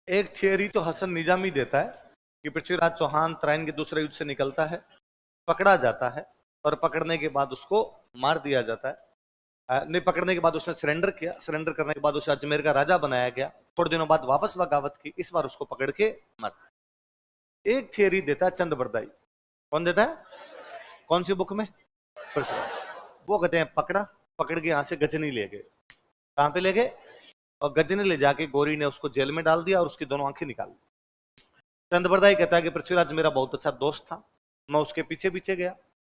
एक थियरी तो हसन निजामी देता है कि पृथ्वीराज चौहान तराइन के दूसरे युद्ध से निकलता है, पकड़ा जाता है और पकड़ने के बाद उसको मार दिया जाता है। नहीं, पकड़ने के बाद उसने सरेंडर किया, सरेंडर करने के बाद उसे अजमेर का राजा बनाया गया। थोड़े दिनों बाद वापस बगावत की, इस बार उसको पकड़ के मार। एक थियरी देता है चंद बरदाई। कौन देता है? कौन सी बुक में? पृथ्वीराज। वो कहते हैं पकड़ा, पकड़ के यहां से गजनी ले गए। कहां पे ले गए? और गजनी ले जाके गौरी ने उसको जेल में डाल दिया और उसकी दोनों आंखें निकाल दी। चंद्रबरदाई कहता है कि पृथ्वीराज मेरा बहुत अच्छा दोस्त था, मैं उसके पीछे पीछे गया,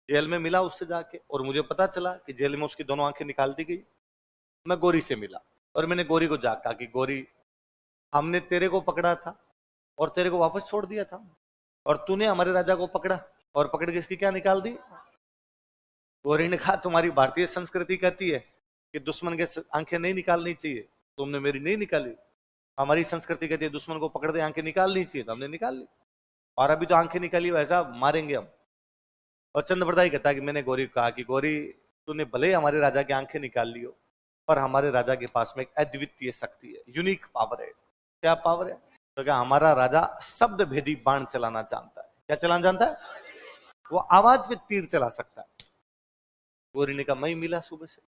जेल में मिला उससे जाके, और मुझे पता चला कि जेल में उसकी दोनों आंखें निकाल दी गई। मैं गौरी से मिला और मैंने गौरी को जाकर कहा कि गौरी, हमने तेरे को पकड़ा था और तेरे को वापस छोड़ दिया था, और तूने हमारे राजा को पकड़ा और पकड़ के इसकी क्या निकाल दी? गौरी ने कहा तुम्हारी भारतीय संस्कृति कहती है कि दुश्मन के आंखें नहीं निकालनी चाहिए, तुमने मेरी नहीं निकाली। हमारी संस्कृति कहती है दुश्मन को पकड़ दे आंखें निकालनी चाहिए, तो हमने निकाल ली, और अभी तो आंखें निकाली वैसा मारेंगे हम। और चंद्रप्रदाई कहता है कि मैंने गौरी को कहा कि गौरी, तूने भले ही हमारे राजा की आंखें निकाल ली हो, पर हमारे राजा के पास में एक अद्वितीय शक्ति है, यूनिक पावर है। क्या पावर है? तो क्या हमारा राजा शब्द भेदी बाण चलाना जानता है। क्या चलाना जानता है? वो आवाज पे तीर चला सकता है। गौरी ने कहा मैं ही मिला सुबह से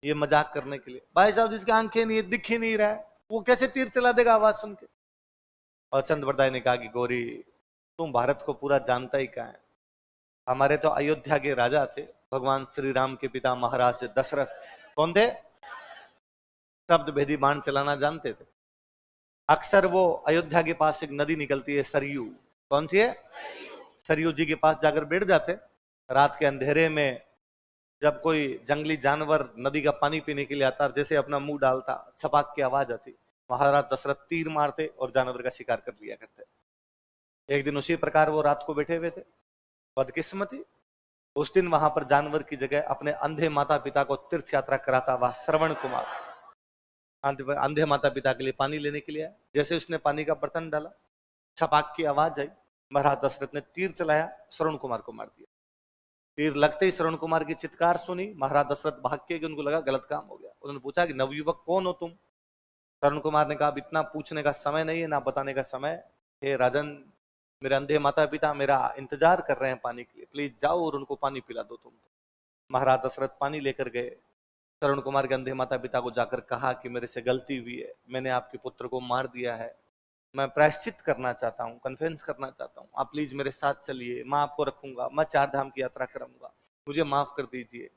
ये मजाक करने के लिए। भाई साहब जिसकी आंखें नहीं है, दिख ही नहीं रहा है, वो कैसे तीर चला देगा आवाज सुन के? और चंद्रप्रदाय ने कहा कि गौरी, तुम भारत को पूरा जानता ही क्या है, हमारे तो अयोध्या के राजा थे भगवान श्री राम के पिता महाराज दशरथ। कौन थे? शब्द भेदी बाण चलाना जानते थे। अक्सर वो अयोध्या के पास एक नदी निकलती है सरयू। कौन सी है? सरयू जी के पास जाकर बैठ जाते। रात के अंधेरे में जब कोई जंगली जानवर नदी का पानी पीने के लिए आता, जैसे अपना मुंह डालता, छपाक की आवाज आती, महाराज दशरथ तीर मारते और जानवर का शिकार कर लिया करते। एक दिन उसी प्रकार वो रात को बैठे हुए थे। बदकिस्मती, उस दिन वहां पर जानवर की जगह अपने अंधे माता पिता को तीर्थ यात्रा कराता हुआ श्रवण कुमार अंधे माता पिता के लिए पानी लेने के लिए आया। जैसे उसने पानी का बर्तन डाला, छपाक की आवाज आई, महाराज दशरथ ने तीर चलाया, श्रवण कुमार को मार दिया। तीर लगते ही श्रवण कुमार की चित्कार सुनी, महाराज दशरथ भाग के, उनको लगा गलत काम हो गया। उन्होंने पूछा कि नवयुवक कौन हो तुम? श्रवण कुमार ने कहा इतना पूछने का समय नहीं है, ना बताने का समय। हे राजन, मेरे अंधे माता पिता मेरा इंतजार कर रहे हैं पानी के लिए, प्लीज जाओ और उनको पानी पिला दो तुम। महाराज दशरथ पानी लेकर गए। श्रवण कुमार के अंधे माता पिता को जाकर कहा कि मेरे से गलती हुई है, मैंने आपके पुत्र को मार दिया है, मैं प्रायश्चित करना चाहता हूँ, कन्फेंस करना चाहता हूँ, आप प्लीज मेरे साथ चलिए, मैं आपको रखूंगा, मैं 4 धाम की यात्रा करूंगा, मुझे माफ कर दीजिए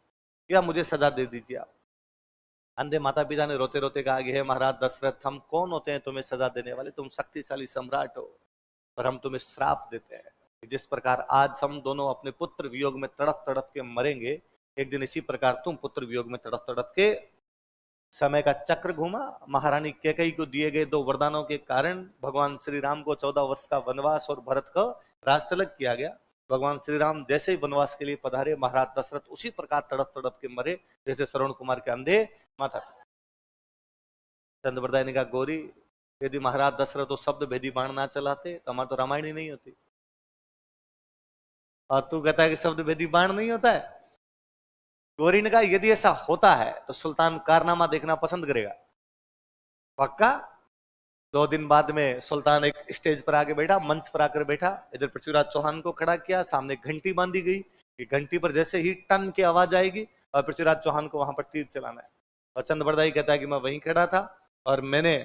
या मुझे सजा दे दीजिए आप। अंधे माता पिता ने रोते रोते कहा कि हे महाराज दशरथ, हम कौन होते हैं तुम्हें सजा देने वाले? तुम शक्तिशाली सम्राट हो, पर हम तुम्हें श्राप देते हैं। जिस प्रकार आज हम दोनों अपने पुत्र वियोग में तड़प तड़प के मरेंगे, एक दिन इसी प्रकार तुम पुत्र वियोग में तड़प तड़प के। समय का चक्र घूमा। महारानी कैकेयी को दिए गए 2 वरदानों के कारण भगवान श्री राम को 14 वर्ष का वनवास और भरत को राजतिलक किया गया। भगवान श्री राम जैसे ही वनवास के लिए पधारे, महाराज दशरथ उसी प्रकार तड़प तड़प के मरे जैसे श्रवण कुमार के अंधे माता। चंद्रप्रदाय ने कहा गौरी, यदि महाराज दशरथ तो शब्द भेदी बाण ना चलाते तो हमारी तो रामायण ही नहीं होती। और तू कहता है कि शब्द भेदी बाण नहीं होता है। गौरी ने कहा यदि ऐसा होता है तो सुल्तान कारनामा देखना पसंद करेगा। पक्का? 2 दिन बाद में सुल्तान एक स्टेज पर आके बैठा, मंच पर आकर बैठा, इधर पृथ्वीराज चौहान को खड़ा किया, सामने घंटी बांधी गई कि घंटी पर जैसे ही टन की आवाज आएगी और पृथ्वीराज चौहान को वहां पर तीर चलाना है। और चंद्रबरदाई कहता है कि मैं वहीं खड़ा था और मैंने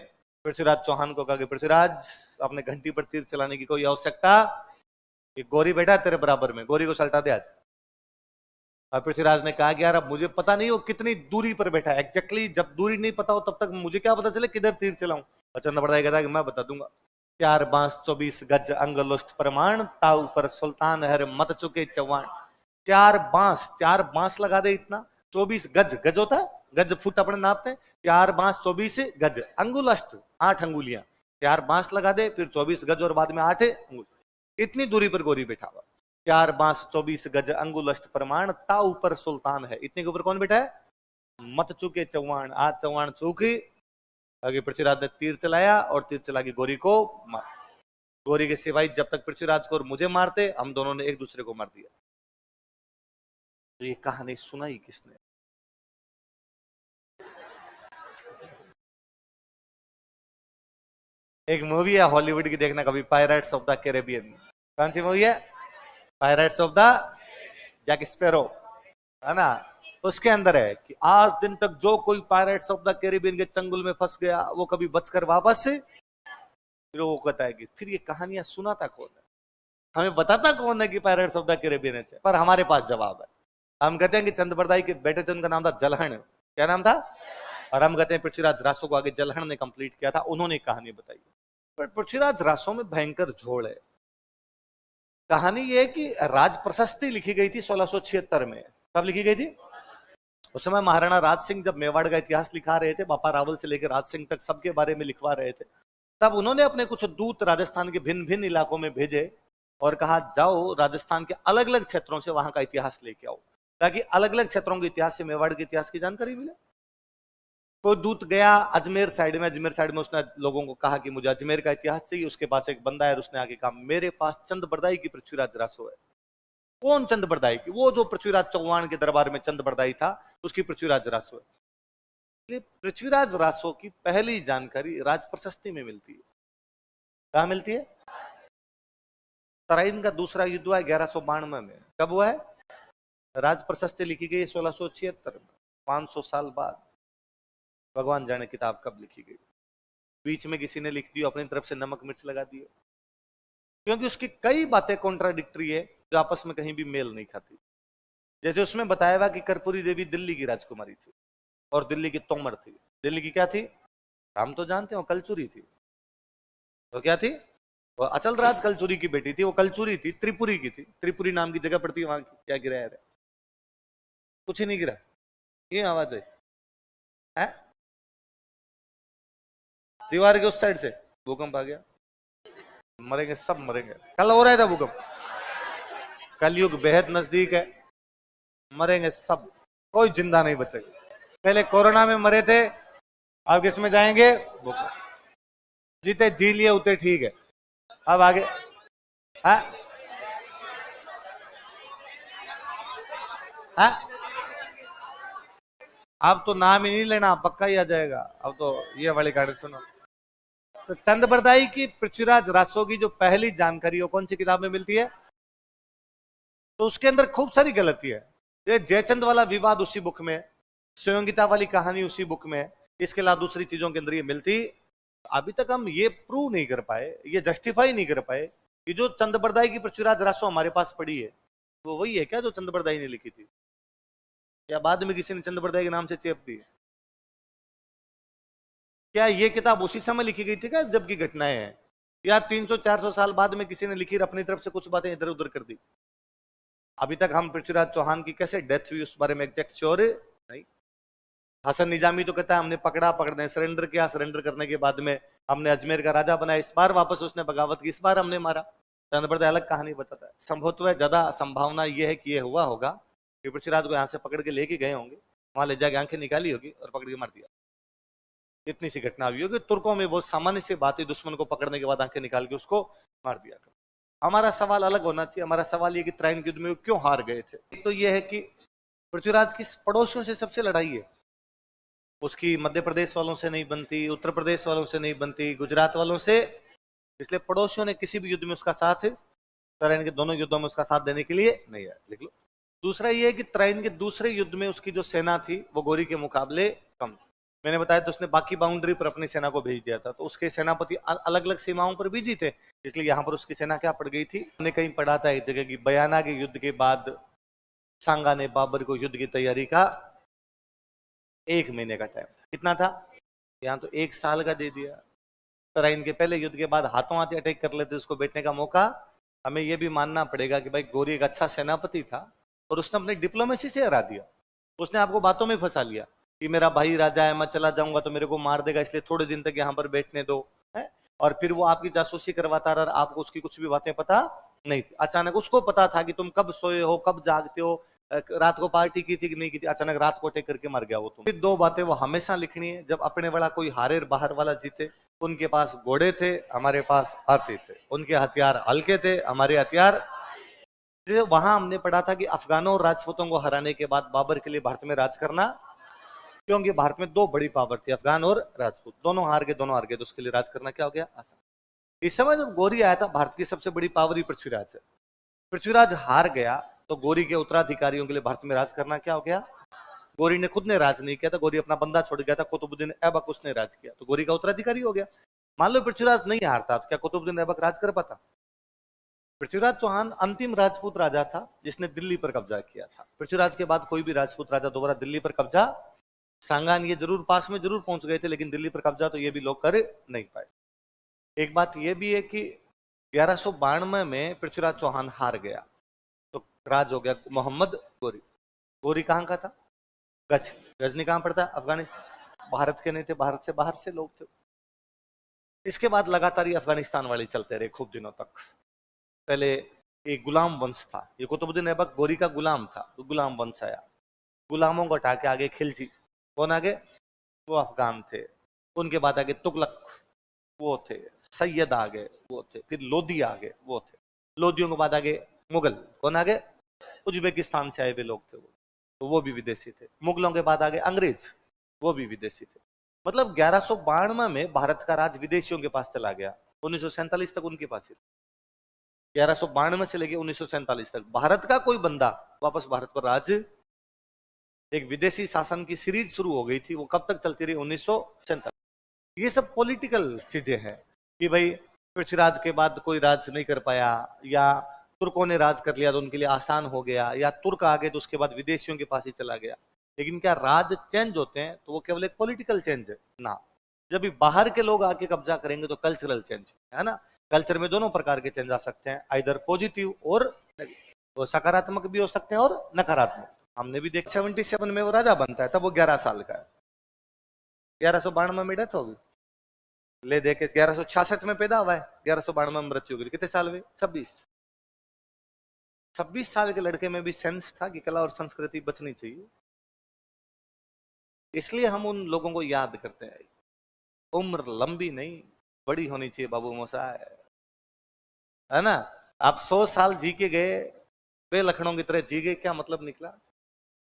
पृथ्वीराज चौहान को कहा कि पृथ्वीराज, अपने घंटी पर तीर चलाने की कोई आवश्यकता, कि गौरी बैठा तेरे बराबर में, गौरी को सल्टा दे आज। और पृथ्वीराज ने कहा कि यार अब मुझे पता नहीं वो कितनी दूरी पर बैठा है एग्जैक्टली, जब दूरी नहीं पता हो तब तक मुझे क्या पता चले किधर तीर चलाऊं। और चंद्रबरदाई कहता है कि मैं बता दूंगा। 4 बांस 24 गज अंगुष्ठ प्रमाण, ताऊ पर सुल्तान हर मत चुके चौहान। 4 बांस लगा दे इतना, 24 गज, गज होता है गज, फुट अपने नापते हैं, 4 बांस 24 गज, अंगुष्ठ 8 अंगुलियां, 4 बांस लगा दे, फिर 24 गज और बाद में 8 अंगुल, इतनी दूरी पर गौरी बैठा हुआ। 4 बांस 24 गज अंगुष्ठ प्रमाण, ता ऊपर सुल्तान है, इतने के ऊपर कौन बैठा है? मत चुके चौहान, आज चौहान चूकी। आगे पृथ्वीराज ने तीर चलाया और तीर चला के गौरी को मार। गौरी के सिवाय जब तक पृथ्वीराज को और मुझे मारते, हम दोनों ने एक दूसरे को मार दिया। तो ये कहानी सुनाई किसने? एक मूवी है हॉलीवुड की, देखना कभी, पायरेट्स ऑफ द कैरेबियन। कौन सी मूवी है? Pirates of the Jack Sparrow, है ना। उसके अंदर है कि आज दिन तक जो कोई पायरेट्स ऑफ द कैरेबियन के चंगुल में फंस गया वो कभी बचकर वापस से, फिर वो कहता है कि फिर ये कहानियां सुनाता कौन है, हमें बताता कौन है कि पायरेट्स ऑफ द कैरेबियन से। पर हमारे पास जवाब है। हम कहते हैं कि चंद बरदाई के बेटे थे, उनका नाम था जलहण। क्या नाम था? और हम कहते हैं पृथ्वीराज रासो को आगे जलहण ने कंप्लीट किया था, उन्होंने कहानी बताई। पर पृथ्वीराज रासो में भयंकर झोल है। कहानी यह है कि राज प्रशस्ति लिखी गई थी 1676 में। कब लिखी गई थी? उस समय महाराणा राज सिंह जब मेवाड़ का इतिहास लिखा रहे थे, बापा रावल से लेकर राज सिंह तक सबके बारे में लिखवा रहे थे, तब उन्होंने अपने कुछ दूत राजस्थान के भिन्न भिन्न इलाकों में भेजे और कहा जाओ राजस्थान के अलग अलग क्षेत्रों से वहां का इतिहास लेके आओ, ताकि अलग अलग क्षेत्रों के इतिहास से मेवाड़ के इतिहास की जानकारी मिले। कोई दूत गया अजमेर साइड में, अजमेर साइड में उसने लोगों को कहा कि मुझे अजमेर का इतिहास चाहिए। उसके पास एक बंदा है, उसने आगे कहा मेरे पास चंद बरदाई की पृथ्वीराज रासो है। कौन चंद बरदाई की? वो जो पृथ्वीराज चौहान के दरबार में चंद बरदाई था, उसकी पृथ्वीराज रासो है। इसलिए पृथ्वीराज रासो की पहली जानकारी राज प्रशस्ति में मिलती है। कहा मिलती है? तराइन का दूसरा युद्ध हुआ 1192 में। कब हुआ है? राज प्रशस्ति लिखी गई 1676 में, 500 साल बाद। भगवान जाने किताब कब लिखी गई। बीच में किसी ने लिख दी, अपनी तरफ से नमक मिर्च लगा दिए, क्योंकि उसकी कई बातें कॉन्ट्राडिक्टरी है जो आपस में कहीं भी मेल नहीं खाती। जैसे उसमें बताया हुआ कि कर्पूरी देवी दिल्ली की राजकुमारी थी और दिल्ली की तोमर थी। दिल्ली की क्या थी? हम तो जानते हो कलचुरी थी। तो क्या थी? वो अचल राज कलचुरी की बेटी थी। वो कलचुरी थी, त्रिपुरी की थी। त्रिपुरी नाम की जगह पड़ती है वहां की। क्या गिरा है? कुछ ही नहीं गिरा। ये आवाज है? दीवार के उस साइड से भूकंप आ गया। मरेंगे, सब मरेंगे। कल हो रहा था भूकंप। कलयुग बेहद नजदीक है, मरेंगे सब, कोई जिंदा नहीं बचेगा। पहले कोरोना में मरे थे, अब किस में जाएंगे? भूकंप। जीते जी लिए उतने ठीक है, अब आगे है? है? अब तो नाम ही नहीं लेना, पक्का ही आ जाएगा। अब तो ये वाली कहानी सुनो। तो चंद बरदाई की पृथ्वीराज रासो की जो पहली जानकारी है कौन सी किताब में मिलती है? तो उसके अंदर खूब सारी गलती है। ये जयचंद वाला विवाद उसी बुक में, स्वयंगिता वाली कहानी उसी बुक में, इसके अलावा दूसरी चीजों के अंदर ये मिलती। अभी तक हम ये प्रूव नहीं कर पाए, ये जस्टिफाई नहीं कर पाए कि जो चंद बरदाई की पृथ्वीराज रासो हमारे पास पड़ी है वो वही है क्या जो चंद बरदाई ने लिखी थी, या बाद में किसी ने चंद बरदाई के नाम से चेप दी? क्या ये किताब उसी समय लिखी गई थी क्या जबकि घटनाएं हैं, या 300-400 साल बाद में किसी ने लिखी, अपनी तरफ से कुछ बातें इधर उधर कर दी? अभी तक हम पृथ्वीराज चौहान की कैसे डेथ हुई उस बारे में एग्जैक्ट श्योर नहीं। हसन निजामी तो कहता है हमने पकड़ने सरेंडर किया, सरेंडर करने के बाद में हमने अजमेर का राजा बनाया, इस बार वापस उसने बगावत की, इस बार हमने मारा। चंद बरदाई अलग कहानी बताता है। संभवतः ज्यादा संभावना यह है कि यह हुआ होगा कि पृथ्वीराज को यहाँ से पकड़ के लेके गए होंगे, वहां ले जाके आंखें निकाली होगी और पकड़ के मार दिया। इतनी सी घटना हुई होगी। तुर्कों में बहुत सामान्य सी बात है, दुश्मन को पकड़ने के बाद आंखें निकाल के उसको मार दिया। हमारा सवाल अलग होना चाहिए। हमारा सवाल ये कि त्राइन युद्ध में वो क्यों हार गए थे। एक तो ये है कि पृथ्वीराज की पड़ोसियों से सबसे लड़ाई है, उसकी मध्य प्रदेश वालों से नहीं बनती, उत्तर प्रदेश वालों से नहीं बनती, गुजरात वालों से। इसलिए पड़ोसियों ने किसी भी युद्ध में उसका साथ, त्राइन के दोनों युद्धों में उसका साथ देने के लिए नहीं है। लिख लो। दूसरा ये है कि त्राइन के दूसरे युद्ध में उसकी जो सेना थी वो गोरी के मुकाबले कम थी। मैंने बताया तो उसने बाकी बाउंड्री पर अपनी सेना को भेज दिया था, तो उसके सेनापति अलग अलग सीमाओं पर बिजी थे, इसलिए यहां पर उसकी सेना क्या पड़ गई थी। हमने कहीं पढ़ा था एक जगह की बयाना के युद्ध के बाद सांगा ने बाबर को युद्ध की तैयारी का 1 महीने का टाइम था। कितना था? यहाँ तो 1 साल का दे दिया। तराइन के पहले युद्ध के बाद हाथों हाथ अटैक कर लेते, उसको बैठने का मौका। हमें यह भी मानना पड़ेगा कि भाई गोरी एक अच्छा सेनापति था और उसने अपनी डिप्लोमेसी से हरा दिया। उसने आपको बातों में फंसा लिया कि मेरा भाई राजा है, मैं चला जाऊंगा तो मेरे को मार देगा, इसलिए थोड़े दिन तक यहाँ पर बैठने दो, है? और फिर वो आपकी जासूसी करवाता रहा, आपको उसकी कुछ भी बातें पता नहीं थी। अचानक उसको पता था कि तुम कब सोए हो, कब जागते हो, रात को पार्टी की थी कि नहीं की थी। अचानक रात को अटैक करके मर गया वो। तुम फिर 2 बातें वो हमेशा लिखनी है, जब अपने वाला कोई हारे बाहर वाला जीते। उनके पास घोड़े थे, हमारे पास हाथी थे। उनके हथियार हल्के थे, हमारे हथियार। वहां हमने पढ़ा था कि अफगानों और राजपूतों को हराने के बाद बाबर के लिए भारत में राज करना क्योंकि भारत में दो बड़ी पावर थी, अफगान और राजपूत, दोनों हार गए, तो उसके लिए राज करना क्या हो गया, आसान। इस समय जब गौरी आया था, भारत की सबसे बड़ी पावर ही पृथ्वीराज है। पृथ्वीराज हार गया तो गौरी के उत्तराधिकारियों के लिए भारत में राज करना क्या हो गया। गौरी ने खुद ने राज नहीं किया था, गौरी अपना बंदा छोड़ गया था, कुतुबुद्दीन ऐबक उसने राज किया, तो गौरी का उत्तराधिकारी हो गया। मान लो पृथ्वीराज नहीं हारता तो क्या कुतुबुद्दीन ऐबक राज कर पाता। पृथ्वीराज चौहान अंतिम राजपूत राजा था जिसने दिल्ली पर कब्जा किया था। पृथ्वीराज के बाद कोई भी राजपूत राजा दोबारा दिल्ली पर कब्जा, सांगान ये जरूर पास में जरूर पहुंच गए थे, लेकिन दिल्ली पर कब्जा तो ये भी लोग कर नहीं पाए। एक बात ये भी है कि 1192 में पृथ्वीराज चौहान हार गया तो राज हो गया मोहम्मद गोरी। गोरी कहां का था, गज, गजनी कहां पड़ता है, अफगानिस्तान। भारत के नहीं थे, भारत से बाहर से लोग थे। इसके बाद लगातार ये अफगानिस्तान वाले चलते रहे खूब दिनों तक। पहले एक गुलाम वंश था, ये कुतुबुद्दीन ऐबक गोरी का गुलाम था, तो गुलाम वंश आया, गुलामों को हटा के आगे खिलजी, कौन आगे, वो अफगान थे। उनके बाद आगे तुगलक, वो थे। सैयद आगे, वो थे। फिर लोधी आगे, वो थे। लोधियों के बाद आगे मुगल, कौन आगे, उज्बेकिस्तान से आए हुए लोग थे वो, तो वो भी विदेशी थे। मुगलों के बाद आगे अंग्रेज, वो भी विदेशी थे। मतलब 1192 में भारत का राज विदेशियों के पास चला गया, 1947 तक उनके पास ही। 1192 से लेके 1947 तक भारत का कोई बंदा वापस भारत पर राज, एक विदेशी शासन की सीरीज शुरू हो गई थी, वो कब तक चलती रही, 1947। ये सब पॉलिटिकल चीजें हैं कि भाई पृथ्वीराज के बाद कोई राज नहीं कर पाया, या तुर्कों ने राज कर लिया तो उनके लिए आसान हो गया, या तुर्क आ गए तो उसके बाद विदेशियों के पास ही चला गया। लेकिन क्या राज चेंज होते हैं तो वो केवल एक पॉलिटिकल चेंज है ना, जब भी बाहर के लोग आके कब्जा करेंगे तो कल्चरल चेंज है ना। कल्चर में दोनों प्रकार के चेंज आ सकते हैं, आइदर पॉजिटिव और वो सकारात्मक भी हो सकते हैं और नकारात्मक। हमने भी देख 77 में वो राजा बनता है, तब वो 11 साल का है, 1192 में डेथ होगी, ले देखे 1166 में पैदा हुआ है, 1192 में मृत्यु होगी, कितने साल हुए, 26 साल के लड़के में भी सेंस था कि कला और संस्कृति बचनी चाहिए, इसलिए हम उन लोगों को याद करते हैं। उम्र लंबी नहीं बड़ी होनी चाहिए बाबू मोसाय, है ना। आप 100 साल जी के गए, वे लखनऊ की तरह जी गए, क्या मतलब निकला।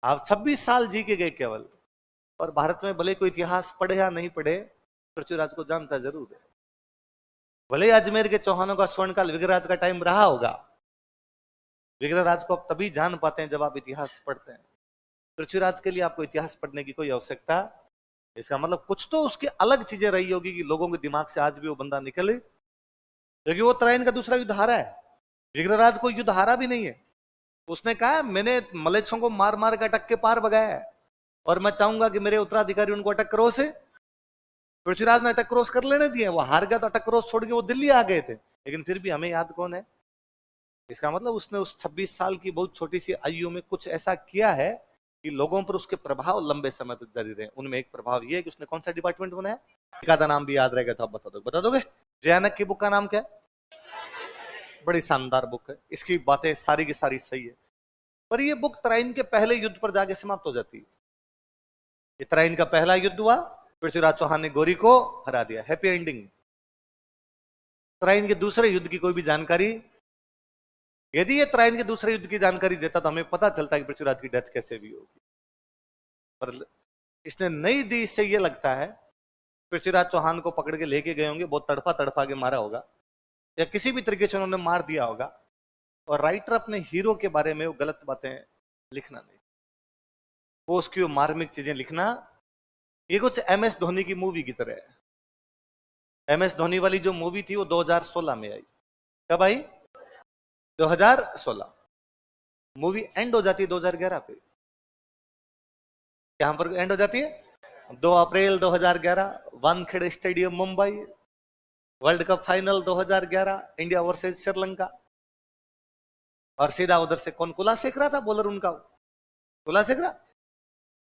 आप 26 साल जी के गए केवल, और भारत में भले कोई इतिहास पढ़े या नहीं पढ़े, पृथ्वीराज को जानता जरूर है। भले अजमेर के चौहानों का स्वर्णकाल विग्रहराज का टाइम रहा होगा, विग्रहराज को आप तभी जान पाते हैं जब आप इतिहास पढ़ते हैं। पृथ्वीराज के लिए आपको इतिहास पढ़ने की कोई आवश्यकता, इसका मतलब कुछ तो उसकी अलग चीजें रही होगी कि लोगों के दिमाग से आज भी वो बंदा निकले, क्योंकि वो तराइन का दूसरा युद्ध हारा है, विग्रहराज को युद्ध हारा भी नहीं है। उसने कहा मैंने मलेच्छों को मार मार के अटक के पार भगाया है, और मैं चाहूंगा कि मेरे उत्तराधिकारी उनको अटक क्रॉस है। पृथ्वीराज ने अटक क्रॉस कर लेने दिए, वो हार गया तो अटक क्रॉस छोड़ के वो दिल्ली आ गए थे, लेकिन फिर भी हमें याद कौन है। इसका मतलब उसने उस 26 साल की बहुत छोटी सी आयु में कुछ ऐसा किया है कि लोगों पर उसके प्रभाव लंबे समय तक जारी रहे। उनमें एक प्रभाव यह है कि उसने कौन सा डिपार्टमेंट बनाया, का नाम भी याद रहेगा तो आप बता दोगे। जयानक की बुक का नाम क्या है, बड़ी शानदार बुक है, इसकी बातें सारी की सारी सही है, पर ये बुक तराइन के पहले युद्ध पर जाके समाप्त हो जाती है। ये तराइन का पहला युद्ध हुआ, पृथ्वीराज चौहान ने गौरी को हरा दिया, हैप्पी एंडिंग। तराइन के दूसरे युद्ध की कोई भी जानकारी, यदि ये तराइन के दूसरे युद्ध की जानकारी देता तो हमें पता चलता कि पृथ्वीराज की डेथ कैसे भी होगी, पर इसने नहीं दी। इससे ये लगता है पृथ्वीराज चौहान को पकड़ के लेके गए होंगे, बहुत तड़पा तड़पा के मारा होगा, या किसी भी तरीके से उन्होंने मार दिया होगा, और राइटर अपने हीरो के बारे में वो गलत बातें लिखना नहीं, वो उसकी वो मार्मिक चीजें लिखना, ये कुछ MS धोनी की मूवी की तरह है। MS धोनी वाली जो मूवी थी वो 2016 में आई, कब आई, 2016। मूवी एंड हो जाती है 2011 पे, यहां पर एंड हो जाती है 2 अप्रैल 2011, Wankhede stadium Mumbai, world cup final 2011, India versus Sri Lanka. और सीधा उधर से कौन, कुलाशेखरा था बॉलर उनका,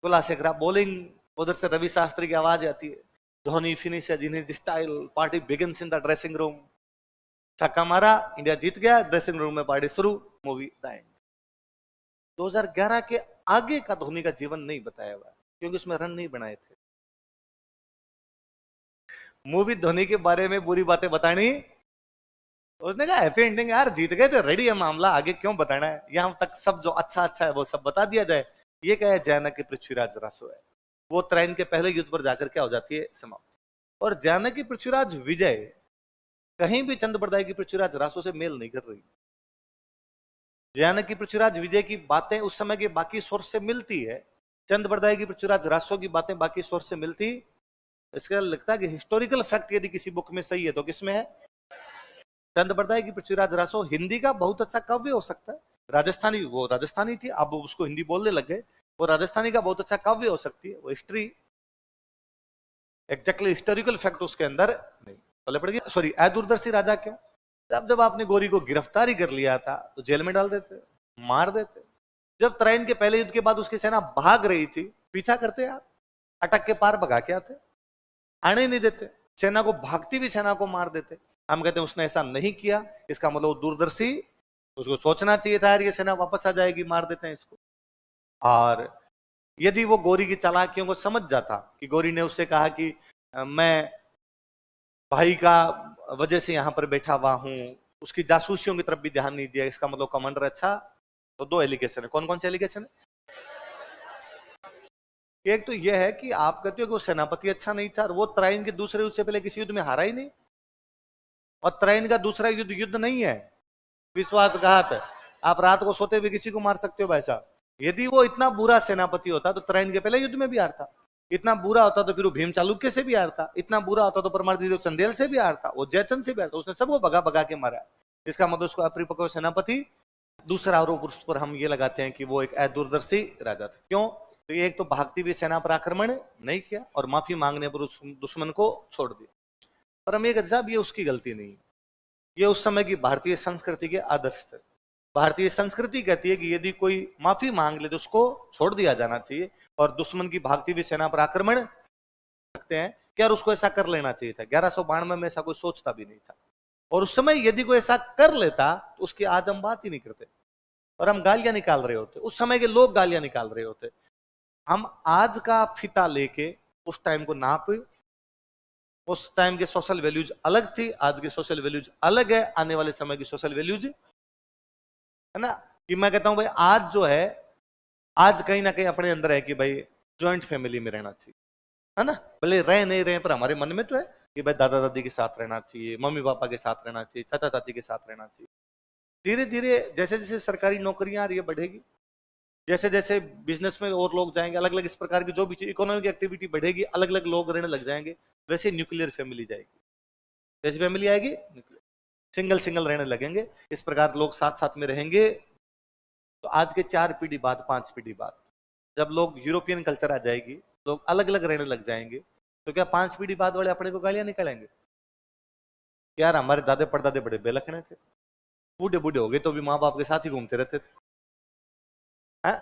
कुलाशेखरा बॉलिंग, उधर से रवि शास्त्री की आवाज आती है, Dhoni finish in his style, party begins in the dressing room, छक्का मारा, इंडिया जीत गया, ड्रेसिंग रूम में पार्टी शुरू, मूवी द एंड। 2011 के आगे का धोनी का जीवन नहीं बताया हुआ, क्योंकि उसमें रन नहीं बनाए थे। मूवी धोनी के बारे में बुरी बातें बतानी, उसने कहा हैप्पी एंडिंग यार, जीत गए थे, रेडी है मामला, आगे क्यों बताना है, यहां तक सब जो अच्छा अच्छा है वो सब बता दिया जाए। ये क्या है, जयानक के पृथ्वीराज रसो है। वो त्राइन के पहले युद्ध पर जाकर क्या हो जाती है, समाप्त। और जानकी पृथ्वीराज विजय कहीं भी चंद बरदाई की पृथ्वीराज रासो से मेल नहीं कर रही। जानकी पृथ्वीराज विजय की बातें उस समय के बाकी सोर्स से मिलती है, चंद बरदाई की पृथ्वीराज रासो की बातें बाकी सोर्स से मिलती। इसका लगता है कि हिस्टोरिकल फैक्ट यदि किसी बुक में सही है तो किसमें है? चंद बरदाई की पृथ्वीराज रासो हिंदी का बहुत अच्छा काव्य हो सकता है। राजस्थानी, वो राजस्थानी थी, अब उसको हिंदी बोलने लग गए। वो राजस्थानी का बहुत अच्छा काव्य हो सकती है। वो हिस्ट्री एग्जैक्टली हिस्टोरिकल फैक्ट उसके अंदर नहीं पले पड़ेगी। सॉरी, अदूरदर्शी राजा क्यों? जब आपने गोरी को गिरफ्तारी कर लिया था तो जेल में डाल देते, मार देते। जब त्राइन के पहले युद्ध के बाद उसकी सेना भाग रही थी, पीछा करते आप, अटक के पार भगा के आते, आने नहीं देते। सेना को, भागती हुई सेना को मार देते। हम कहते हैं उसने ऐसा नहीं किया, इसका मतलब दूरदर्शी, उसको सोचना चाहिए था यार ये सेना वापस आ जाएगी, मार देते हैं इसको। और यदि वो गोरी की चालाकियों को समझ जाता कि गोरी ने उससे कहा कि मैं भाई का वजह से यहां पर बैठा हुआ हूं, उसकी जासूसियों की तरफ भी ध्यान नहीं दिया, इसका मतलब कमांडर अच्छा। तो दो एलिगेशन है। कौन कौन से एलिगेशन है? एक तो यह है कि आप कहते हो कि वो सेनापति अच्छा नहीं था, और वो त्राइन के दूसरे युद्ध से पहले किसी युद्ध में हारा ही नहीं। और त्राइन का दूसरा युद्ध युद्ध नहीं है, विश्वासघात है। आप रात को सोते हुए किसी को मार सकते हो भाई साहब। यदि वो इतना बुरा सेनापति होता तो त्राइन के पहले युद्ध में भी हारता। इतना बुरा होता तो फिर वो भीम चालुक्य से भी हारता। इतना बुरा होता तो परमारदेव चंदेल से भी हारता, वो जयचंद से भी हारता। उसने सबको भगा भगा के मारा। इसका मतलब उसको अपरिपक्व सेनापति। दूसरा आरोप उस पर हम ये लगाते हैं कि वो एक अदूरदर्शी राजा था। क्यों? तो एक तो भागती हुई सेना पर आक्रमण नहीं किया, और माफी मांगने पर उस दुश्मन को छोड़ दिया। पर हम ये कहते साहब ये उसकी गलती नहीं, ये उस समय की भारतीय संस्कृति के आदर्श थे। भारतीय संस्कृति कहती है कि यदि कोई माफी मांग ले तो उसको छोड़ दिया जाना चाहिए, और दुश्मन की भागती हुई सेना पर आक्रमण सकते हैं क्या, उसको ऐसा कर लेना चाहिए था। 1192 में ऐसा कोई सोचता भी नहीं था। और उस समय यदि कोई ऐसा कर लेता तो उसकी आज हम बात ही नहीं करते, और हम गालियां निकाल रहे होते। उस समय के लोग गालियां निकाल रहे होते। हम आज का फीता लेके उस टाइम को नाप, उस टाइम के सोशल वैल्यूज अलग थी, आज की सोशल वैल्यूज अलग है, आने वाले समय की सोशल वैल्यूज है ना। कि मैं कहता हूं भाई आज जो है, आज कहीं ना कहीं अपने अंदर है कि भाई ज्वाइंट फैमिली में रहना चाहिए, है ना। भले रह नहीं रहे पर हमारे मन में तो है कि भाई दादा दादी के साथ रहना चाहिए, मम्मी पापा के साथ रहना चाहिए, चाचा चाची के साथ रहना चाहिए। धीरे धीरे जैसे जैसे सरकारी नौकरियां आ रही है बढ़ेगी, जैसे जैसे बिजनेस में और लोग जाएंगे, अलग अलग इस प्रकार की जो भी इकोनॉमिक एक्टिविटी बढ़ेगी, अलग अलग लोग रहने लग जाएंगे, वैसे न्यूक्लियर फैमिली जाएगी। जैसी फैमिली आएगी सिंगल सिंगल रहने लगेंगे। इस प्रकार लोग साथ साथ में रहेंगे। तो आज के 4 पीढ़ी बाद, 5 पीढ़ी बाद जब लोग यूरोपियन कल्चर आ जाएगी, लोग अलग अलग रहने लग जाएंगे, तो क्या 5 पीढ़ी बाद वाले अपने को गालियां निकालेंगे? यार हमारे दादे परदादे बड़े बेलखने थे, बूढ़े बूढ़े हो गए तो भी माँ बाप के साथ ही घूमते रहते थे। है?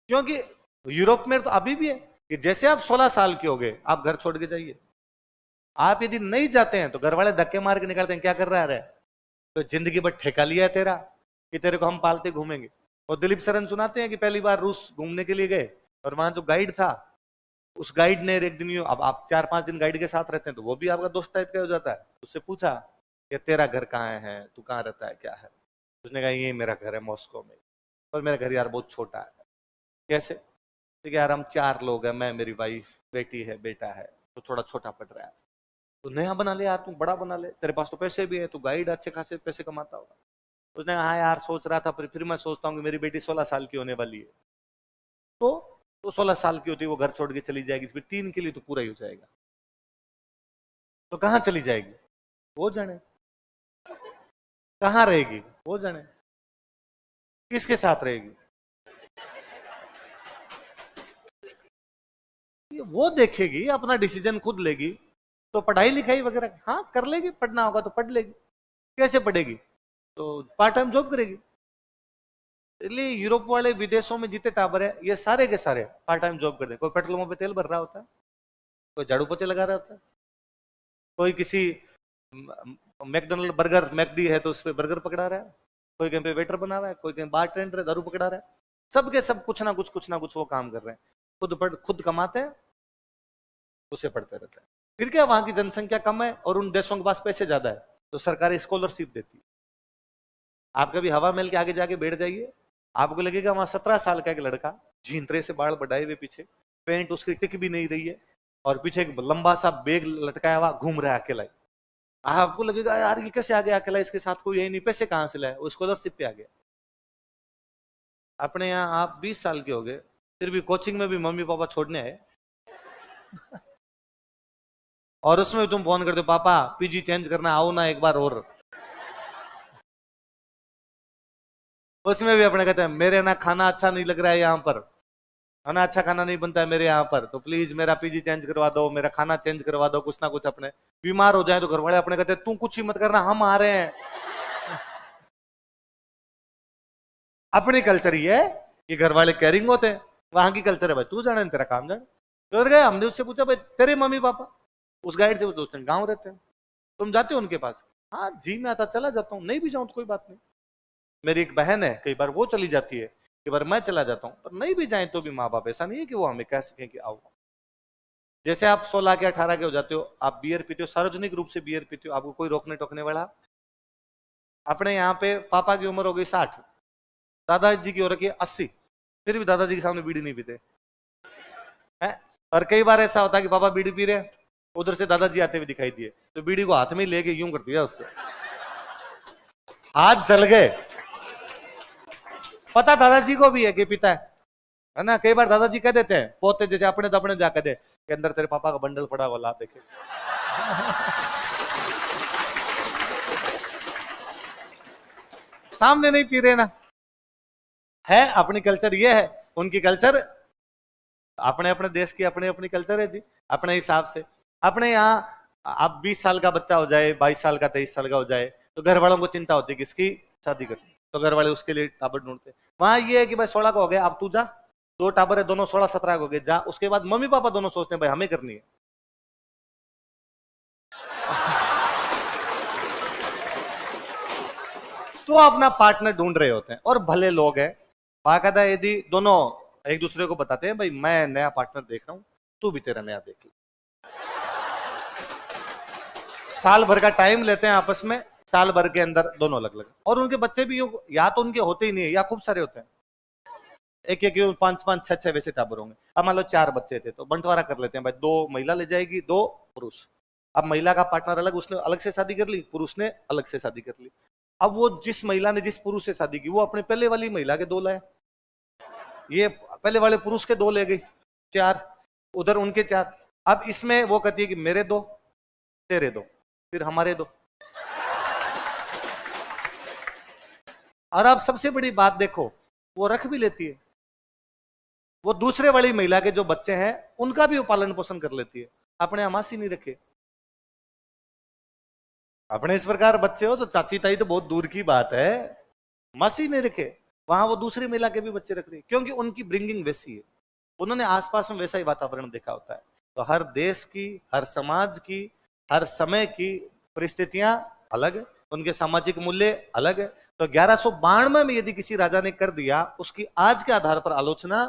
क्योंकि यूरोप में तो अभी भी है कि जैसे आप 16 साल के हो गए आप घर छोड़ के जाइए। आप यदि नहीं जाते हैं तो घर वाले धक्के मार के निकालते हैं, क्या कर रहा है? तो जिंदगी भर ठेका लिया है तेरा कि तेरे को हम पालते घूमेंगे। और दिलीप सरन सुनाते हैं कि पहली बार रूस घूमने के लिए गए, और वहां जो गाइड था, उस गाइड ने एक दिन, अब आप 4-5 दिन गाइड के साथ रहते हैं तो वो भी आपका दोस्त टाइप का हो जाता है। उससे पूछा कि तेरा घर कहाँ है, तू कहाँ रहता है, क्या है? उसने कहा ये मेरा घर है मॉस्को में, और मेरा घर यार बहुत छोटा है। कैसे? ठीक है यार, हम 4 लोग हैं, मैं, मेरी वाइफ, बेटी है, बेटा है, तो थोड़ा छोटा पड़ रहा है। तो नया बना ले यार, तू बड़ा बना ले, तेरे पास तो पैसे भी है, तू गाइड अच्छे खासे पैसे कमाता होगा। उसने कहा हाँ यार सोच रहा था, फिर मैं सोचता हूँ कि मेरी बेटी 16 साल की होने वाली है, तो 16 साल की होती है वो घर छोड़ के चली जाएगी, फिर 3 के लिए तो पूरा ही हो जाएगा। तो कहाँ चली जाएगी वो जाने, कहाँ रहेगी वो जाने, किसके साथ रहेगी वो देखेगी, अपना डिसीजन खुद लेगी। तो पढ़ाई लिखाई वगैरह हाँ कर लेगी, पढ़ना होगा तो पढ़ लेगी। कैसे पढ़ेगी? तो पार्ट टाइम जॉब करेगी। इसलिए यूरोप वाले विदेशों में जितने टावर है ये सारे के सारे पार्ट टाइम जॉब करते हैं। कोई पेट्रोल पंप पे तेल भर रहा होता है, कोई झाड़ू पोछे लगा रहा होता है, कोई किसी मैकडोनल्ड बर्गर मैकडी है तो उस पर बर्गर पकड़ा रहा है, कोई कहीं पे वेटर बना हुआ है, कोई कहीं बार टेंडर है दारू पकड़ा रहा है। सबके सब कुछ ना कुछ वो काम कर रहे हैं। खुद कमाते हैं, उसे पढ़ते रहते हैं। फिर क्या, वहां की जनसंख्या कम है और उन देशों के पास पैसे ज्यादा है, तो सरकारी स्कॉलरशिप देती है। आप कभी हवा महल के आगे जाके बैठ जाइए, आपको लगेगा वहां 17 साल का एक लड़का झींतरे से बाल बढ़ाए हुए पीछे पेंट उसकी टिक भी नहीं रही है, और पीछे एक लंबा सा बैग लटकाया हुआ घूम रहा है अकेला ही। आपको लगेगा यार ये कैसे आ गया अकेला, इसके साथ कोई यही नहीं, पैसे कहां से लाए, वो स्कॉलरशिप पे आ गया। अपने यहाँ आप 20 साल के हो गए, फिर भी कोचिंग में भी मम्मी पापा छोड़ने आए और उसमें तुम फोन करते हो पापा पीजी चेंज करना, आओ ना एक बार और। उसमें भी अपने कहते हैं मेरे ना खाना अच्छा नहीं लग रहा है यहाँ पर, खाना अच्छा खाना नहीं बनता है मेरे यहाँ पर, तो प्लीज मेरा पीजी चेंज करवा दो, मेरा खाना चेंज करवा दो, कुछ ना कुछ। अपने बीमार हो जाए तो घर वाले अपने कहते हैं तू कुछ ही मत करना, हम आ रहे हैं। अपनी कल्चर ये है कि घर वाले केयरिंग होते हैं, वहां की कल्चर है भाई तू जाने तेरा काम जाने। तो गए, हमने उससे पूछा भाई तेरे मम्मी पापा, उस गाइड से पूछते हैं गाँव रहते हैं, तुम जाते हो उनके पास? हाँ जी मैं आता चला जाता हूँ, नहीं भी जाऊँ तो कोई बात नहीं। मेरी एक बहन है, कई बार वो चली जाती है, कई बार मैं चला जाता हूँ, पर नहीं भी जाए तो भी माँ बाप ऐसा नहीं है कि वो हमें कह सकें कि आओ। जैसे आप 16 के 18 के हो जाते हो, आप बियर पीते हो, सार्वजनिक रूप से बियर पीते हो, आपको कोई रोकने टोकने वाला? अपने यहाँ पे पापा की उम्र हो गई 60, दादाजी की हो रखी है 80, फिर भी दादाजी के सामने बीड़ी नहीं पीते हैं। और कई बार ऐसा होता है कि पापा बीड़ी पी रहे, उधर से दादाजी आते हुए दिखाई दिए, तो बीड़ी को हाथ में लेके यूं कर दिया उसको, हाथ जल गए। पता दादाजी को भी है कि पिता है ना। कई बार दादाजी कह देते हैं पोते, जैसे अपने तो अपने जाकर दे के अंदर तेरे पापा का बंडल पड़ा हुआ ला देखे। सामने नहीं पी रहे ना, है अपनी कल्चर ये है, उनकी कल्चर अपने अपने देश की अपनी अपनी कल्चर है जी, अपने हिसाब से। अपने यहाँ आप 20 साल का बच्चा हो जाए, 22 साल का 23 साल का हो जाए, तो घर वालों को चिंता होती है किसकी शादी करनी, तो घर वाले उसके लिए टाबर ढूंढते। वहां ये है कि भाई 16 का हो गया अब तू जा, 2 टाबर है दोनों 16-17 हो गए जा, उसके बाद मम्मी पापा दोनों सोचते हैं भाई हमें करनी है। तो अपना पार्टनर ढूंढ रहे होते हैं, और भले लोग हैं बाकायदा, यदि दोनों एक दूसरे को बताते हैं भाई मैं नया पार्टनर देख रहा हूं, तू भी तेरा नया देख ले, साल भर का टाइम लेते हैं आपस में, साल भर के अंदर दोनों अलग अलग। और उनके बच्चे भी या तो उनके होते ही नहीं है या खूब सारे होते हैं, एक एक 5-5 6-6 वैसे टाबर होंगे। अब मान लो 4 बच्चे थे तो बंटवारा कर लेते हैं भाई, 2 महिला ले जाएगी 2 पुरुष। अब महिला का पार्टनर अलग, उसने अलग से शादी कर ली, पुरुष ने अलग से शादी कर ली। अब वो जिस महिला ने जिस पुरुष से शादी की वो अपने पहले वाली महिला के 2 लाए, ये पहले वाले पुरुष के 2 ले गई, 4, उधर उनके 4। अब इसमें वो कहती है कि मेरे 2, तेरे 2, फिर हमारे 2। और अब सबसे बड़ी बात देखो, वो रख भी लेती है, वो दूसरे वाली महिला के जो बच्चे हैं उनका भी वो पालन पोषण कर लेती है, अपने अमासी नहीं रखे। अपने इस प्रकार बच्चे हो तो चाची ताई तो बहुत दूर की बात है, मासी नहीं रखे, वहां वो दूसरी महिला के भी बच्चे रख रही है, क्योंकि उनकी ब्रिंगिंग वैसी है, उन्होंने आसपास में वैसा ही वातावरण देखा होता है। तो हर देश की, हर समाज की, हर समय की परिस्थितियां अलग है, उनके सामाजिक मूल्य अलग है। तो 1192 में यदि किसी राजा ने कर दिया, उसकी आज के आधार पर आलोचना